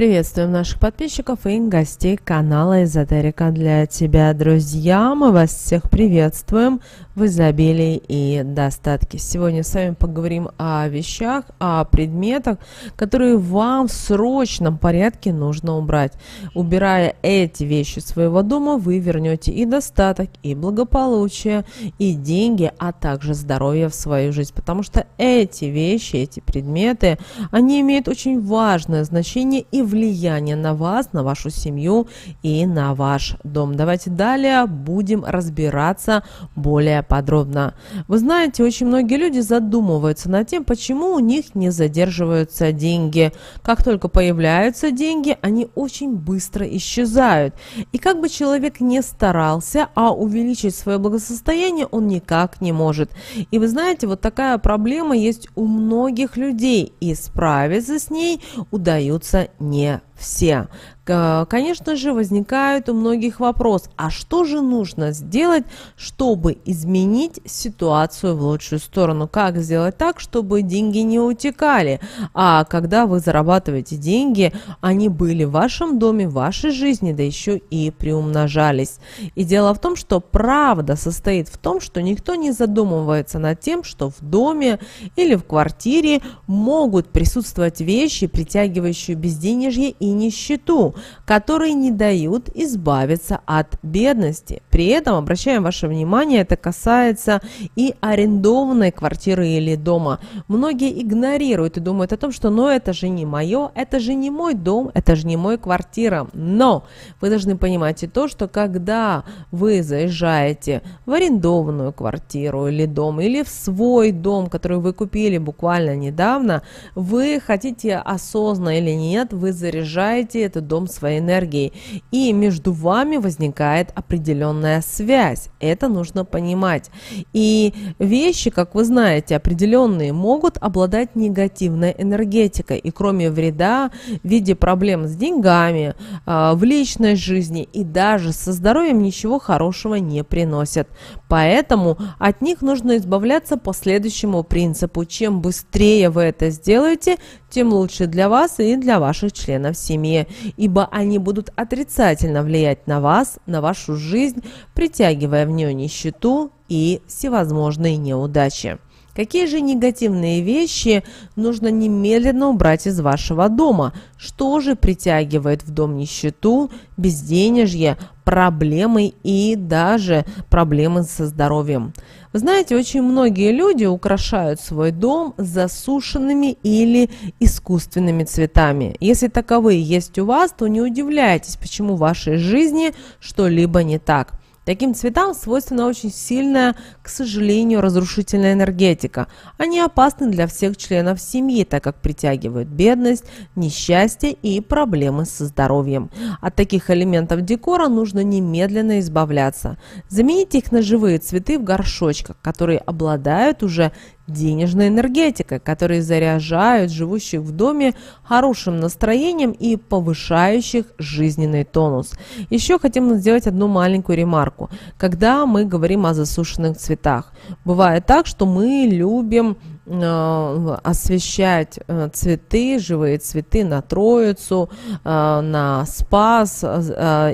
Приветствуем наших подписчиков и гостей канала Эзотерика для тебя, друзья. Мы вас всех приветствуем в изобилии и достатке. Сегодня с вами поговорим о вещах, о предметах, которые вам в срочном порядке нужно убрать. Убирая эти вещи из своего дома, вы вернете и достаток, и благополучие, и деньги, а также здоровье в свою жизнь. Потому что эти вещи, эти предметы, они имеют очень важное значение и влияние на вас, на вашу семью и на ваш дом. Давайте далее будем разбираться более подробно. Вы знаете, очень многие люди задумываются над тем, почему у них не задерживаются деньги. Как только появляются деньги, они очень быстро исчезают. И как бы человек не старался, а увеличить свое благосостояние он никак не может. И вы знаете, вот такая проблема есть у многих людей, и справиться с ней удается не все. Конечно же, возникает у многих вопрос, а что же нужно сделать, чтобы изменить ситуацию в лучшую сторону? Как сделать так, чтобы деньги не утекали, а когда вы зарабатываете деньги, они были в вашем доме, в вашей жизни, да еще и приумножались. И дело в том, что правда состоит в том, что никто не задумывается над тем, что в доме или в квартире могут присутствовать вещи, притягивающие безденежье и нищету, которые не дают избавиться от бедности. При этом, обращаем ваше внимание, это касается и арендованной квартиры или дома. Многие игнорируют и думают о том, что ну это же не мое, это же не мой дом, это же не моя квартира. Но вы должны понимать и то, что когда вы заезжаете в арендованную квартиру или дом, или в свой дом, который вы купили буквально недавно, вы хотите осознанно или нет, вы заряжаете этот дом своей энергией, и между вами возникает определенная связь. Это нужно понимать. И вещи, как вы знаете, определенные могут обладать негативной энергетикой, и кроме вреда в виде проблем с деньгами, в личной жизни и даже со здоровьем ничего хорошего не приносят. Поэтому от них нужно избавляться по следующему принципу. Чем быстрее вы это сделаете, тем лучше для вас и для ваших членов семьи, ибо они будут отрицательно влиять на вас, на вашу жизнь, притягивая в нее нищету и всевозможные неудачи. Какие же негативные вещи нужно немедленно убрать из вашего дома? Что же притягивает в дом нищету, безденежье, проблемы и даже проблемы со здоровьем? Вы знаете, очень многие люди украшают свой дом засушенными или искусственными цветами. Если таковые есть у вас, то не удивляйтесь, почему в вашей жизни что-либо не так. Таким цветам свойственна очень сильная, к сожалению, разрушительная энергетика. Они опасны для всех членов семьи, так как притягивают бедность, несчастье и проблемы со здоровьем. От таких элементов декора нужно немедленно избавляться. Замените их на живые цветы в горшочках, которые обладают уже денежной энергетикой, которые заряжают живущих в доме хорошим настроением и повышающих жизненный тонус. Еще хотим сделать одну маленькую ремарку. Когда мы говорим о засушенных цветах, бывает так, что мы любим освещать цветы, живые цветы на Троицу, на Спас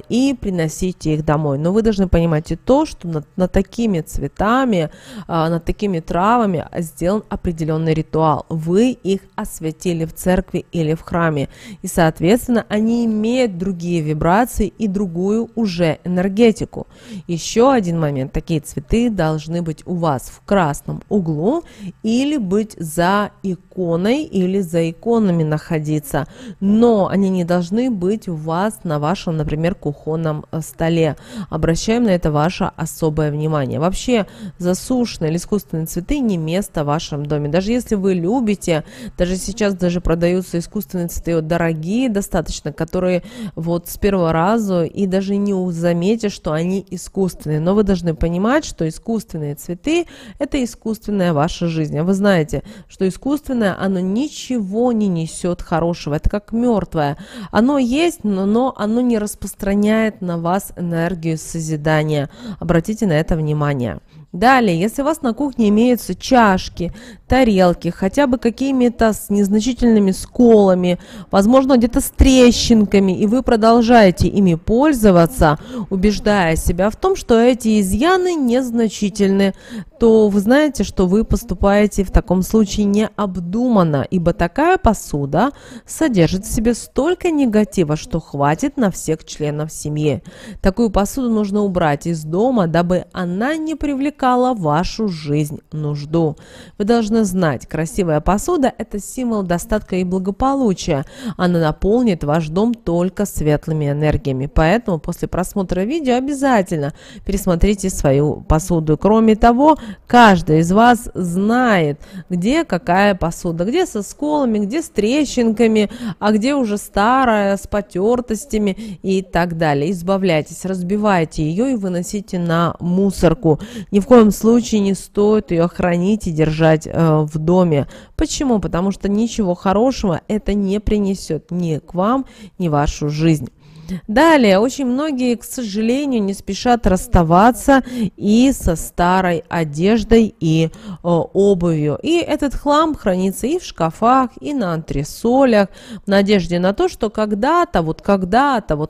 и приносить их домой. Но вы должны понимать и то, что над такими цветами, над такими травами сделан определенный ритуал. Вы их осветили в церкви или в храме. И, соответственно, они имеют другие вибрации и другую уже энергетику. Еще один момент. Такие цветы должны быть у вас в красном углу или быть за иконой или за иконами находиться, но они не должны быть у вас на вашем, например, кухонном столе. Обращаем на это ваше особое внимание. Вообще засушенные или искусственные цветы не место в вашем доме. Даже если вы любите, даже сейчас даже продаются искусственные цветы, вот, дорогие достаточно, которые вот с первого раза и даже не заметишь, что они искусственные. Но вы должны понимать, что искусственные цветы – это искусственная ваша жизнь. А вы знаете, что искусственное, оно ничего не несет хорошего. Это как мертвое. Оно есть, но оно не распространяет на вас энергию созидания. Обратите на это внимание. Далее, если у вас на кухне имеются чашки, тарелки, хотя бы какими-то с незначительными сколами, возможно, где-то с трещинками, и вы продолжаете ими пользоваться, убеждая себя в том, что эти изъяны незначительны, то вы знаете, что вы поступаете в таком случае необдуманно, ибо такая посуда содержит в себе столько негатива, что хватит на всех членов семьи. Такую посуду нужно убрать из дома, дабы она не привлекала в вашу жизнь нужду. Вы должны знать, красивая посуда – это символ достатка и благополучия. Она наполнит ваш дом только светлыми энергиями. Поэтому после просмотра видео обязательно пересмотрите свою посуду. Кроме того, каждый из вас знает, где какая посуда, где со сколами, где с трещинками, а где уже старая, с потертостями и так далее. Избавляйтесь, разбивайте ее и выносите на мусорку. Ни в коем случае не стоит ее хранить и держать в доме. Почему? Потому что ничего хорошего это не принесет ни к вам, ни в вашу жизнь. Далее, очень многие, к сожалению, не спешат расставаться и со старой одеждой и обувью. И этот хлам хранится и в шкафах, и на антресолях, в надежде на то, что когда-то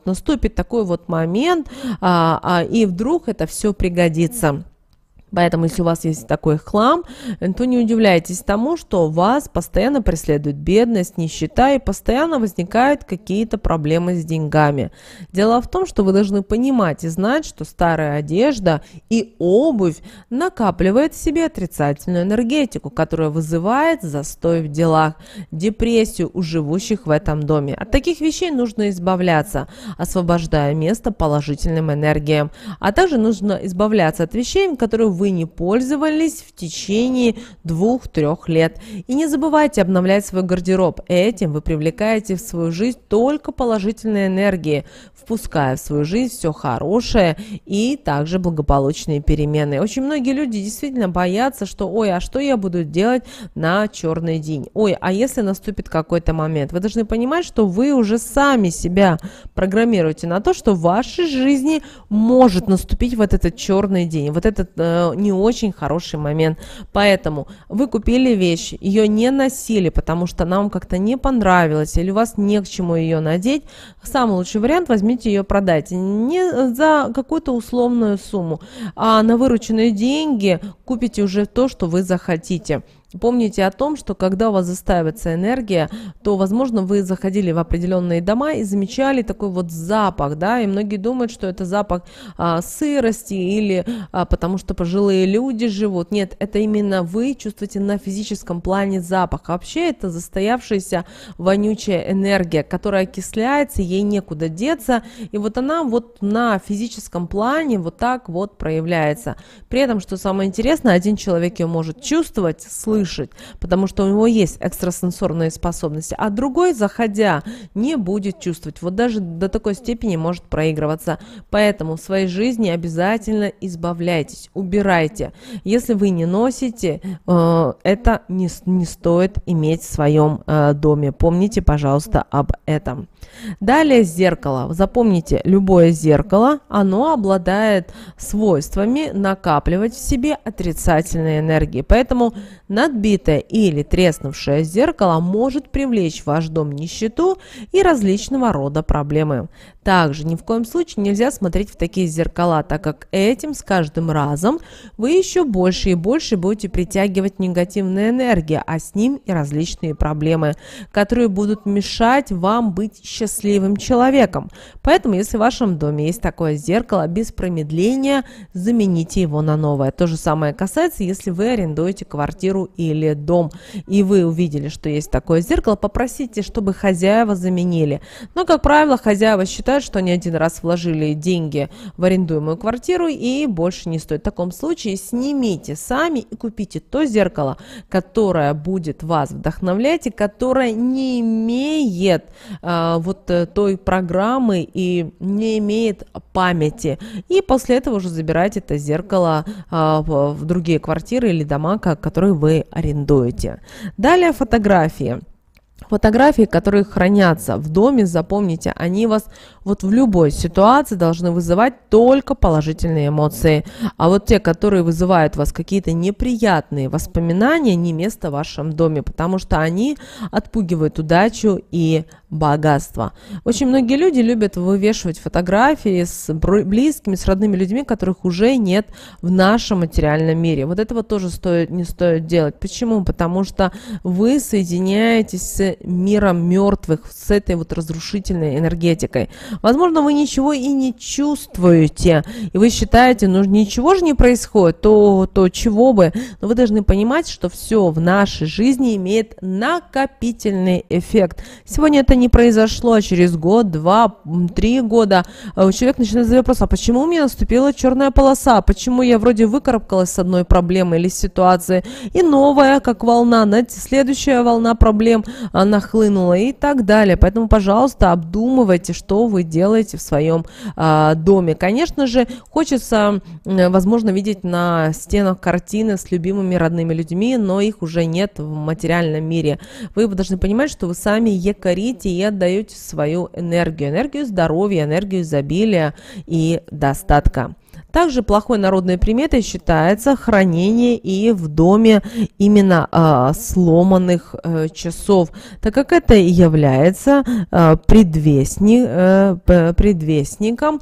наступит такой вот момент, и вдруг это все пригодится. Поэтому, если у вас есть такой хлам, то не удивляйтесь тому, что вас постоянно преследует бедность, нищета и постоянно возникают какие-то проблемы с деньгами. Дело в том, что вы должны понимать и знать, что старая одежда и обувь накапливает в себе отрицательную энергетику, которая вызывает застой в делах, депрессию у живущих в этом доме. От таких вещей нужно избавляться, освобождая место положительным энергиям. А также нужно избавляться от вещей, которые вы не пользовались в течение 2-3 лет. И не забывайте обновлять свой гардероб. Этим вы привлекаете в свою жизнь только положительные энергии, впуская в свою жизнь все хорошее и также благополучные перемены. Очень многие люди действительно боятся, что ой, а что я буду делать на черный день? Ой, а если наступит какой-то момент? Вы должны понимать, что вы уже сами себя программируете на то, что в вашей жизни может наступить вот этот черный день, вот этот не очень хороший момент. Поэтому вы купили вещь, ее не носили, потому что она вам как-то не понравилась или у вас не к чему ее надеть. Самый лучший вариант — возьмите ее, продайте. Не за какую-то условную сумму, а на вырученные деньги купите уже то, что вы захотите. Помните о том, что когда у вас застаивается энергия, то, возможно, вы заходили в определенные дома и замечали такой вот запах, да, и многие думают, что это запах сырости или потому что пожилые люди живут. Нет, это именно вы чувствуете на физическом плане запах. Вообще это застоявшаяся вонючая энергия, которая окисляется, ей некуда деться, и вот она вот на физическом плане вот так вот проявляется. При этом, что самое интересное, один человек ее может чувствовать, слышать, потому что у него есть экстрасенсорные способности, а другой, заходя, не будет чувствовать. Вот даже до такой степени может проигрываться. Поэтому в своей жизни обязательно избавляйтесь, убирайте. Если вы не носите, это не стоит иметь в своем доме. Помните, пожалуйста, об этом. Далее зеркало. Запомните, любое зеркало, оно обладает свойствами накапливать в себе отрицательные энергии. Поэтому надбитое или треснувшее зеркало может привлечь в ваш дом нищету и различного рода проблемы. Также ни в коем случае нельзя смотреть в такие зеркала, так как этим с каждым разом вы еще больше и больше будете притягивать негативные энергии, а с ним и различные проблемы, которые будут мешать вам быть счастливым человеком. Поэтому, если в вашем доме есть такое зеркало, без промедления замените его на новое. То же самое касается, если вы арендуете квартиру или дом, и вы увидели, что есть такое зеркало, попросите, чтобы хозяева заменили. Но, как правило, хозяева считают, что они один раз вложили деньги в арендуемую квартиру и больше не стоит. В таком случае снимите сами и купите то зеркало, которое будет вас вдохновлять и которое не имеет той программы и не имеет памяти. И после этого уже забирайте это зеркало в другие квартиры или дома, которые вы арендуете. Далее фотографии. Фотографии, которые хранятся в доме, запомните, они вас вот в любой ситуации должны вызывать только положительные эмоции. А вот те, которые вызывают у вас какие-то неприятные воспоминания, не место в вашем доме, потому что они отпугивают удачу и богатство. Очень многие люди любят вывешивать фотографии с близкими, с родными людьми, которых уже нет в нашем материальном мире. Вот этого тоже не стоит делать. Почему? Потому что вы соединяетесь с миром мертвых, с этой вот разрушительной энергетикой. Возможно, вы ничего и не чувствуете, и вы считаете, ну ничего же не происходит, то чего бы. Но вы должны понимать, что все в нашей жизни имеет накопительный эффект. Сегодня это не произошло, а через год, 2, 3 года человек начинает задавать вопрос, а почему у меня наступила черная полоса, почему я вроде выкарабкалась с одной проблемой или ситуации, и новая, как волна, следующая волна проблем нахлынула и так далее. Поэтому, пожалуйста, обдумывайте, что вы делаете в своем доме. Конечно же, хочется, возможно, видеть на стенах картины с любимыми родными людьми, но их уже нет в материальном мире. Вы должны понимать, что вы сами якорите и отдаете свою энергию здоровья, энергию изобилия и достатка. Также плохой народной приметой считается хранение и в доме именно сломанных часов, так как это является предвестником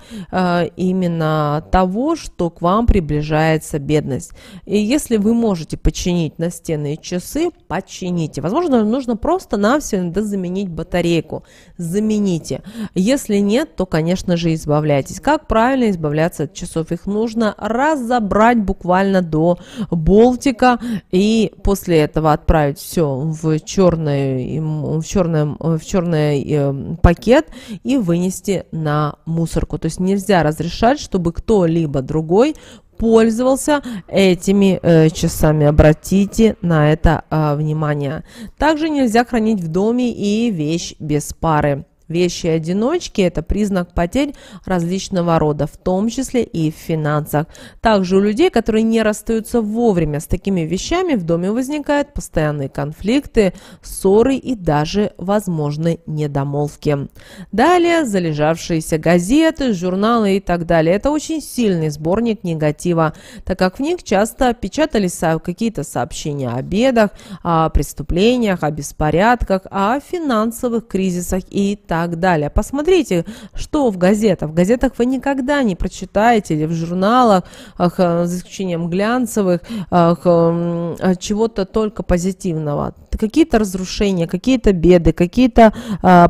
именно того, что к вам приближается бедность. И если вы можете починить настенные часы, почините. Возможно, нужно просто-навсего заменить батарейку. Замените. Если нет, то, конечно же, избавляйтесь. Как правильно избавляться от часов? Их нужно разобрать буквально до болтика и после этого отправить все в черный пакет и вынести на мусорку. То есть нельзя разрешать, чтобы кто-либо другой пользовался этими часами. Обратите на это внимание. Также нельзя хранить в доме и вещь без пары. Вещи-одиночки – это признак потерь различного рода, в том числе и в финансах. Также у людей, которые не расстаются вовремя с такими вещами, в доме возникают постоянные конфликты, ссоры и даже возможны недомолвки. Далее залежавшиеся газеты, журналы и так далее. Это очень сильный сборник негатива, так как в них часто печатались какие-то сообщения о бедах, о преступлениях, о беспорядках, о финансовых кризисах и так далее. Посмотрите, что в газетах. В газетах вы никогда не прочитаете или в журналах, за исключением глянцевых, чего-то только позитивного. Какие-то разрушения, какие-то беды, какие-то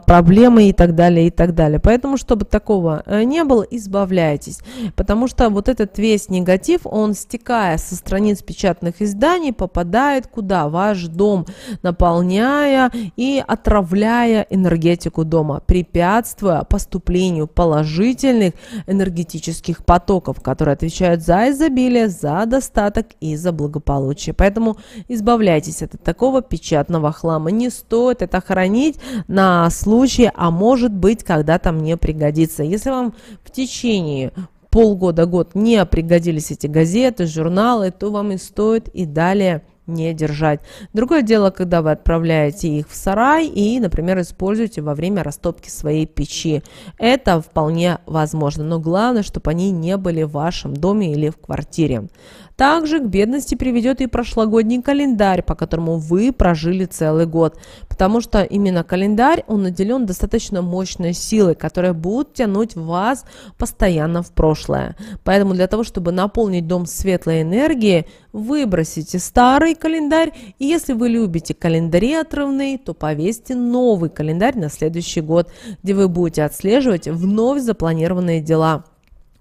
проблемы и так далее, и так далее. Поэтому, чтобы такого не было, избавляйтесь. Потому что вот этот весь негатив, он, стекая со страниц печатных изданий, попадает куда? В ваш дом, наполняя и отравляя энергетику дома, препятствуя поступлению положительных энергетических потоков, которые отвечают за изобилие, за достаток и за благополучие. Поэтому избавляйтесь от такого печатного хлама. Не стоит это хранить на случай, а может быть, когда-то мне пригодится. Если вам в течение полгода-год не пригодились эти газеты, журналы, то вам и стоит и далее не держать. Другое дело, когда вы отправляете их в сарай и, например, используете во время растопки своей печи. Это вполне возможно, но главное, чтобы они не были в вашем доме или в квартире. Также к бедности приведет и прошлогодний календарь, по которому вы прожили целый год, потому что именно календарь, он наделен достаточно мощной силой, которая будет тянуть вас постоянно в прошлое. Поэтому для того, чтобы наполнить дом светлой энергией, выбросите старый календарь, и если вы любите календари отрывные, то повесьте новый календарь на следующий год, где вы будете отслеживать вновь запланированные дела.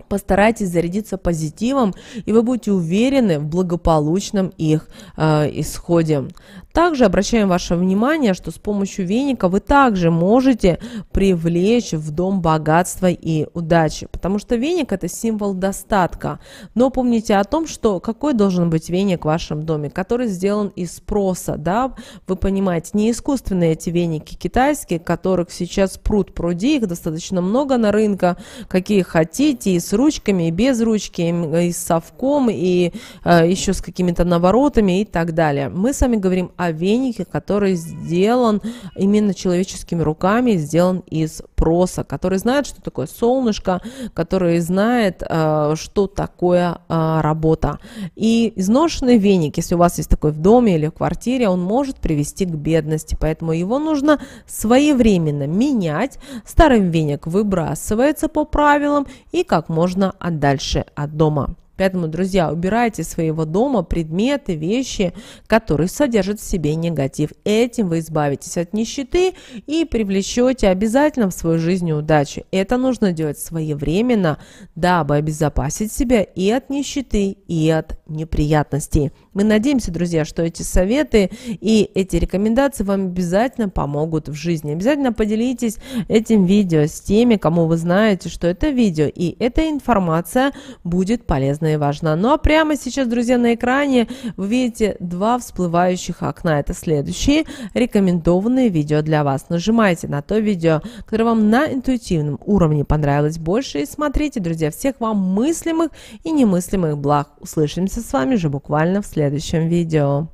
Постарайтесь зарядиться позитивом, и вы будете уверены в благополучном их исходе. Также обращаем ваше внимание, что с помощью веника вы также можете привлечь в дом богатство и удачи, потому что веник – это символ достатка. Но помните о том, что какой должен быть веник в вашем доме, который сделан из спроса, да? Вы понимаете, не искусственные эти веники китайские, которых сейчас пруд-пруди, их достаточно много на рынке, какие хотите, с ручками, и без ручки, и с совком, и еще с какими-то наворотами и так далее. Мы с вами говорим о венике, который сделан именно человеческими руками, сделан из проса, который знает, что такое солнышко, который знает, что такое работа. И изношенный веник, если у вас есть такой в доме или в квартире, он может привести к бедности, поэтому его нужно своевременно менять. Старый веник выбрасывается по правилам и как можно дальше от дома. Поэтому, друзья, убирайте из своего дома предметы, вещи, которые содержат в себе негатив. Этим вы избавитесь от нищеты и привлечете обязательно в свою жизнь удачу. Это нужно делать своевременно, дабы обезопасить себя и от нищеты, и от неприятностей. Мы надеемся, друзья, что эти советы и эти рекомендации вам обязательно помогут в жизни. Обязательно поделитесь этим видео с теми, кому вы знаете, что это видео и эта информация будет полезна и важна. Ну а прямо сейчас, друзья, на экране вы видите два всплывающих окна. Это следующие рекомендованные видео для вас. Нажимайте на то видео, которое вам на интуитивном уровне понравилось больше, и смотрите, друзья, всех вам мыслимых и немыслимых благ. Услышимся с вами же буквально в следующем видео.